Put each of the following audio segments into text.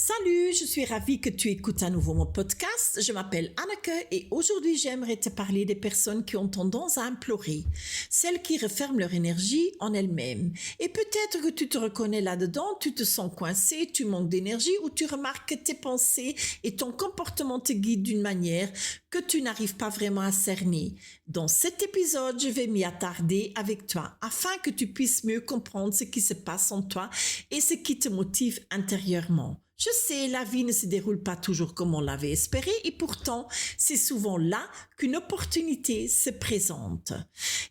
Salut, je suis ravie que tu écoutes à nouveau mon podcast. Je m'appelle Anneke et aujourd'hui j'aimerais te parler des personnes qui ont tendance à implorer, celles qui referment leur énergie en elles-mêmes. Et peut-être que tu te reconnais là-dedans, tu te sens coincé, tu manques d'énergie ou tu remarques que tes pensées et ton comportement te guident d'une manière que tu n'arrives pas vraiment à cerner. Dans cet épisode, je vais m'y attarder avec toi afin que tu puisses mieux comprendre ce qui se passe en toi et ce qui te motive intérieurement. Je sais, la vie ne se déroule pas toujours comme on l'avait espéré et pourtant, c'est souvent là qu'une opportunité se présente.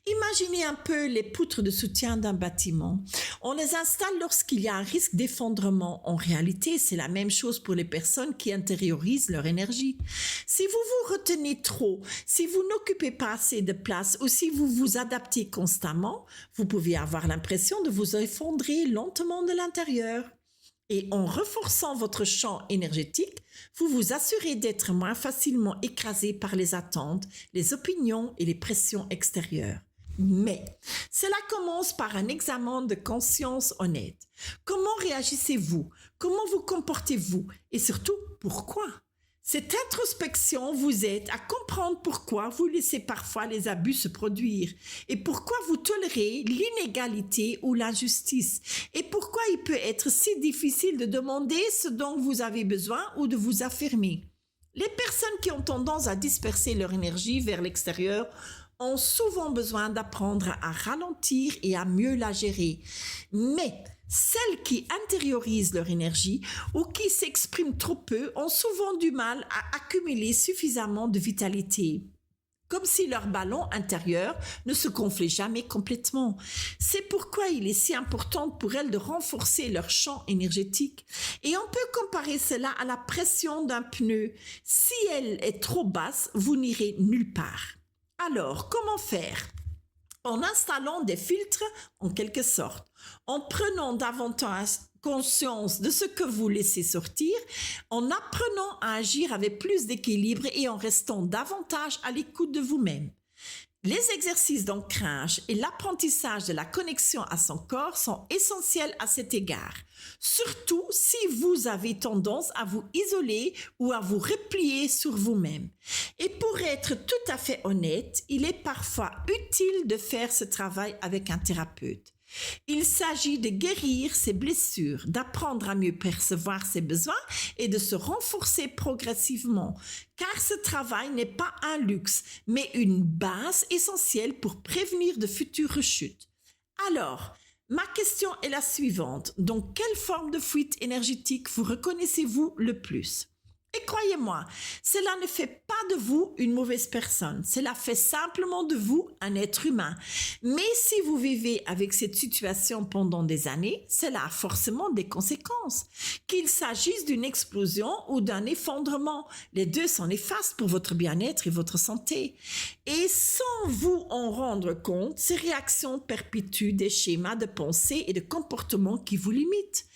Imaginez un peu les poutres de soutien d'un bâtiment. On les installe lorsqu'il y a un risque d'effondrement. En réalité, c'est la même chose pour les personnes qui intériorisent leur énergie. Si vous vous retenez trop, si vous n'occupez pas assez de place ou si vous vous adaptez constamment, vous pouvez avoir l'impression de vous effondrer lentement de l'intérieur. Et en renforçant votre champ énergétique, vous vous assurez d'être moins facilement écrasé par les attentes, les opinions et les pressions extérieures. Mais cela commence par un examen de conscience honnête. Comment réagissez-vous? Comment vous comportez-vous? Et surtout, pourquoi? Cette introspection vous aide à comprendre pourquoi vous laissez parfois les abus se produire et pourquoi vous tolérez l'inégalité ou l'injustice et pourquoi il peut être si difficile de demander ce dont vous avez besoin ou de vous affirmer. Les personnes qui ont tendance à disperser leur énergie vers l'extérieur ont souvent besoin d'apprendre à ralentir et à mieux la gérer. Mais celles qui intériorisent leur énergie ou qui s'expriment trop peu ont souvent du mal à accumuler suffisamment de vitalité. Comme si leur ballon intérieur ne se gonflait jamais complètement. C'est pourquoi il est si important pour elles de renforcer leur champ énergétique. Et on peut comparer cela à la pression d'un pneu. Si elle est trop basse, vous n'irez nulle part. Alors, comment faire ? En installant des filtres, en quelque sorte, en prenant davantage conscience de ce que vous laissez sortir, en apprenant à agir avec plus d'équilibre et en restant davantage à l'écoute de vous-même. Les exercices d'ancrage et l'apprentissage de la connexion à son corps sont essentiels à cet égard, surtout si vous avez tendance à vous isoler ou à vous replier sur vous-même. Et pour être tout à fait honnête, il est parfois utile de faire ce travail avec un thérapeute. Il s'agit de guérir ses blessures, d'apprendre à mieux percevoir ses besoins et de se renforcer progressivement, car ce travail n'est pas un luxe, mais une base essentielle pour prévenir de futures rechutes. Alors, ma question est la suivante. Dans quelle forme de fuite énergétique vous reconnaissez-vous le plus ? Et croyez-moi, cela ne fait pas de vous une mauvaise personne, cela fait simplement de vous un être humain. Mais si vous vivez avec cette situation pendant des années, cela a forcément des conséquences. Qu'il s'agisse d'une explosion ou d'un effondrement, les deux sont néfastes pour votre bien-être et votre santé. Et sans vous en rendre compte, ces réactions perpétuent des schémas de pensée et de comportement qui vous limitent.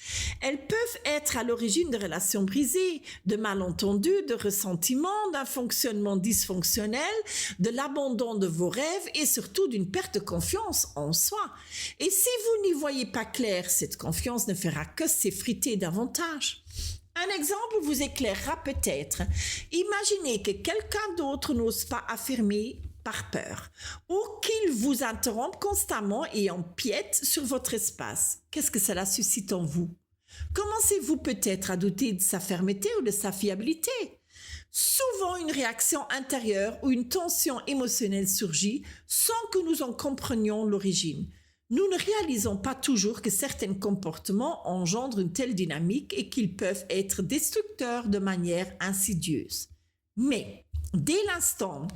Elles peuvent être à l'origine de relations brisées, de malentendus, de ressentiments, d'un fonctionnement dysfonctionnel, de l'abandon de vos rêves et surtout d'une perte de confiance en soi. Et si vous n'y voyez pas clair, cette confiance ne fera que s'effriter davantage. Un exemple vous éclairera peut-être. Imaginez que quelqu'un d'autre n'ose pas affirmer par peur, ou qu'il vous interrompe constamment et empiète sur votre espace. Qu'est-ce que cela suscite en vous? Commencez-vous peut-être à douter de sa fermeté ou de sa fiabilité? Souvent, une réaction intérieure ou une tension émotionnelle surgit sans que nous en comprenions l'origine. Nous ne réalisons pas toujours que certains comportements engendrent une telle dynamique et qu'ils peuvent être destructeurs de manière insidieuse. Mais, dès l'instant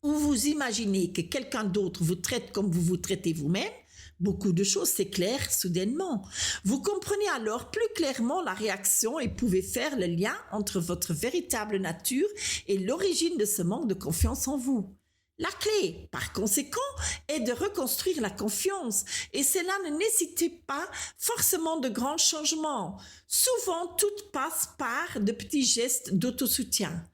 où vous imaginez que quelqu'un d'autre vous traite comme vous vous traitez vous-même, beaucoup de choses s'éclairent soudainement. Vous comprenez alors plus clairement la réaction et pouvez faire le lien entre votre véritable nature et l'origine de ce manque de confiance en vous. La clé, par conséquent, est de reconstruire la confiance et cela ne nécessite pas forcément de grands changements. Souvent, tout passe par de petits gestes d'autosoutien.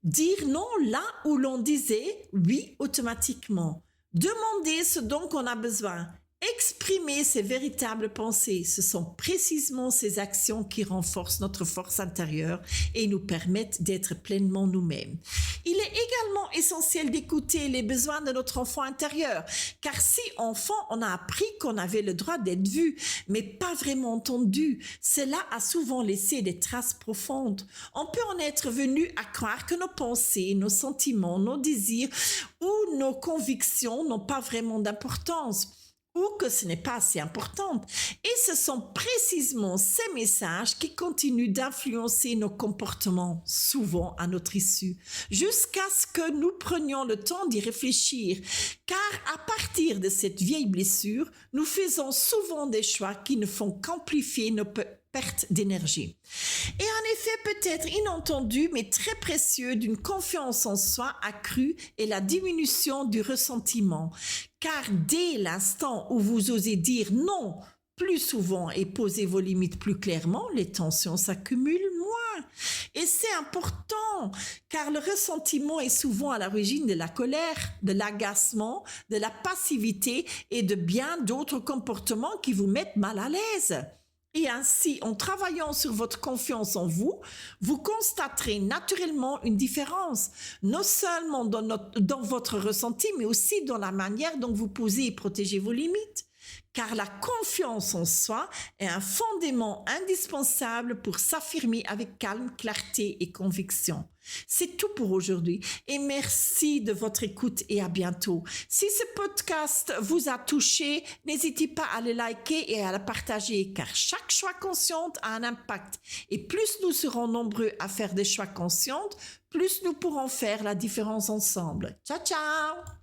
Dire non là où l'on disait oui automatiquement. Demander ce dont on a besoin. Exprimer ces véritables pensées, ce sont précisément ces actions qui renforcent notre force intérieure et nous permettent d'être pleinement nous-mêmes. Il est également essentiel d'écouter les besoins de notre enfant intérieur, car si enfant, on a appris qu'on avait le droit d'être vu, mais pas vraiment entendu, cela a souvent laissé des traces profondes. On peut en être venu à croire que nos pensées, nos sentiments, nos désirs ou nos convictions n'ont pas vraiment d'importance, ou que ce n'est pas assez important. Et ce sont précisément ces messages qui continuent d'influencer nos comportements, souvent à notre issue, jusqu'à ce que nous prenions le temps d'y réfléchir. Car à partir de cette vieille blessure, nous faisons souvent des choix qui ne font qu'amplifier nos perte d'énergie. Et en effet, peut-être inattendu, mais très précieux, d'une confiance en soi accrue et la diminution du ressentiment. Car dès l'instant où vous osez dire non plus souvent et poser vos limites plus clairement, les tensions s'accumulent moins. Et c'est important, car le ressentiment est souvent à l'origine de la colère, de l'agacement, de la passivité et de bien d'autres comportements qui vous mettent mal à l'aise. Et ainsi, en travaillant sur votre confiance en vous, vous constaterez naturellement une différence, non seulement dans votre ressenti, mais aussi dans la manière dont vous posez et protégez vos limites. Car la confiance en soi est un fondement indispensable pour s'affirmer avec calme, clarté et conviction. C'est tout pour aujourd'hui et merci de votre écoute et à bientôt. Si ce podcast vous a touché, n'hésitez pas à le liker et à le partager car chaque choix conscient a un impact et plus nous serons nombreux à faire des choix conscients, plus nous pourrons faire la différence ensemble. Ciao, ciao!